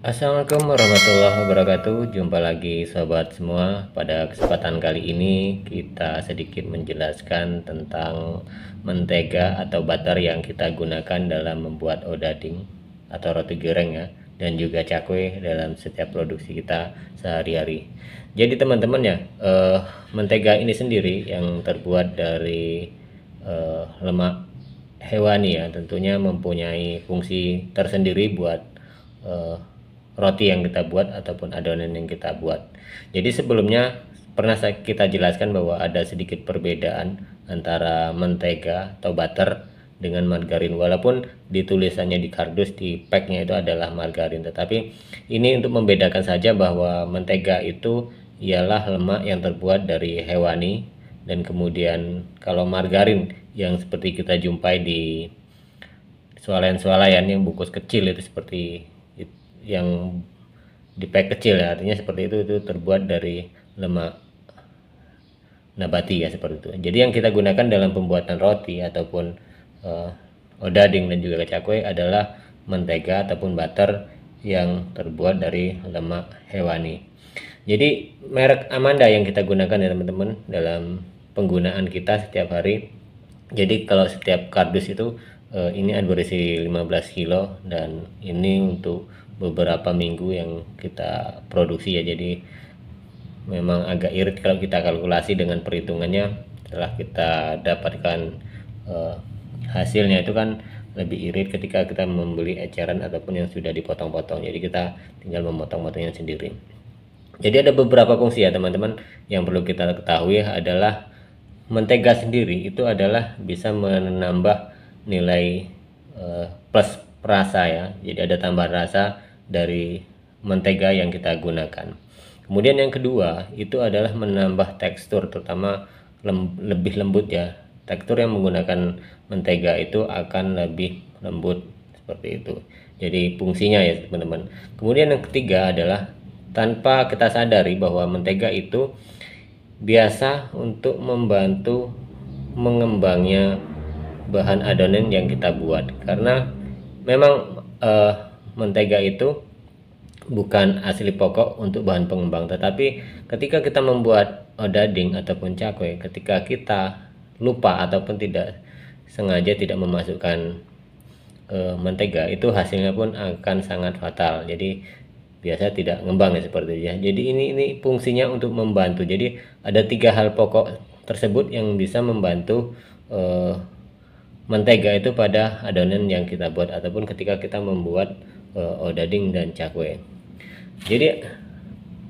Assalamualaikum warahmatullahi wabarakatuh. Jumpa lagi sobat semua. Pada kesempatan kali ini kita sedikit menjelaskan tentang mentega atau butter yang kita gunakan dalam membuat odading atau roti goreng ya, dan juga cakwe dalam setiap produksi kita sehari-hari. Jadi teman-teman ya, mentega ini sendiri yang terbuat dari lemak hewani ya, tentunya mempunyai fungsi tersendiri buat eh, roti yang kita buat ataupun adonan yang kita buat. Jadi sebelumnya pernah kita jelaskan bahwa ada sedikit perbedaan antara mentega atau butter dengan margarin, walaupun di tulisannya di kardus di packnya itu adalah margarin, tetapi ini untuk membedakan saja bahwa mentega itu ialah lemak yang terbuat dari hewani, dan kemudian kalau margarin yang seperti kita jumpai di swalayan-swalayan yang bungkus kecil itu seperti yang di pack kecil ya, artinya seperti itu terbuat dari lemak nabati ya, seperti itu. Jadi yang kita gunakan dalam pembuatan roti ataupun odading dan juga cakwe adalah mentega ataupun butter yang terbuat dari lemak hewani. Jadi merek Amanda yang kita gunakan ya teman-teman dalam penggunaan kita setiap hari. Jadi kalau setiap kardus itu ini ada berisi 15 kilo, dan ini untuk beberapa minggu yang kita produksi ya. Jadi memang agak irit kalau kita kalkulasi dengan perhitungannya. Setelah kita dapatkan hasilnya itu kan lebih irit ketika kita membeli eceran ataupun yang sudah dipotong-potong. Jadi kita tinggal memotong-potongnya sendiri. Jadi ada beberapa fungsi ya teman-teman yang perlu kita ketahui. Adalah mentega sendiri itu adalah bisa menambah nilai plus rasa ya. Jadi ada tambahan rasa dari mentega yang kita gunakan. Kemudian yang kedua itu adalah menambah tekstur, terutama lebih lembut ya. Tekstur yang menggunakan mentega itu akan lebih lembut seperti itu. Jadi fungsinya ya teman-teman. Kemudian yang ketiga adalah tanpa kita sadari bahwa mentega itu biasa untuk membantu mengembangnya bahan adonan yang kita buat, karena memang mentega itu bukan asli pokok untuk bahan pengembang, tetapi ketika kita membuat odading ataupun cakwe, ketika kita lupa ataupun tidak sengaja tidak memasukkan mentega, itu hasilnya pun akan sangat fatal. Jadi biasa tidak ngembang ya, seperti itu ya. Jadi ini fungsinya untuk membantu. Jadi ada 3 hal pokok tersebut yang bisa membantu mentega itu pada adonan yang kita buat ataupun ketika kita membuat odading dan cakwe. Jadi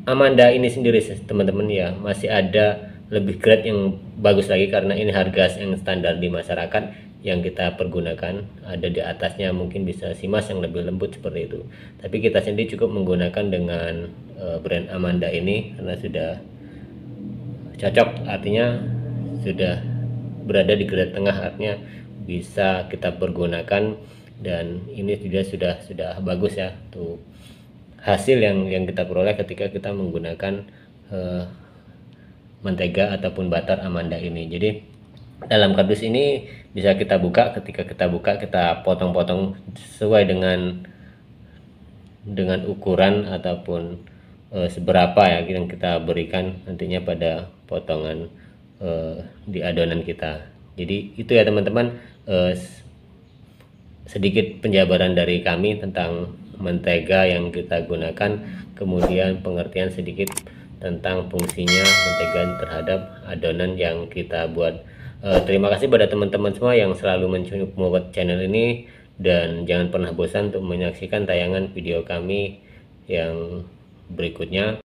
Amanda ini sendiri teman-teman ya, masih ada lebih grade yang bagus lagi, karena ini harga yang standar di masyarakat yang kita pergunakan. Ada di atasnya mungkin bisa Simas yang lebih lembut seperti itu, tapi kita sendiri cukup menggunakan dengan brand Amanda ini karena sudah cocok, artinya sudah berada di grade tengah, artinya bisa kita pergunakan, dan ini sudah bagus ya tuh hasil yang kita peroleh ketika kita menggunakan mentega ataupun butter Amanda ini. Jadi dalam kardus ini bisa kita buka, ketika kita buka kita potong-potong sesuai dengan ukuran ataupun seberapa ya yang kita berikan nantinya pada potongan di adonan kita. Jadi itu ya teman-teman, sedikit penjabaran dari kami tentang mentega yang kita gunakan, kemudian pengertian sedikit tentang fungsinya mentega terhadap adonan yang kita buat. Terima kasih pada teman-teman semua yang selalu mensupport channel ini, dan jangan pernah bosan untuk menyaksikan tayangan video kami yang berikutnya.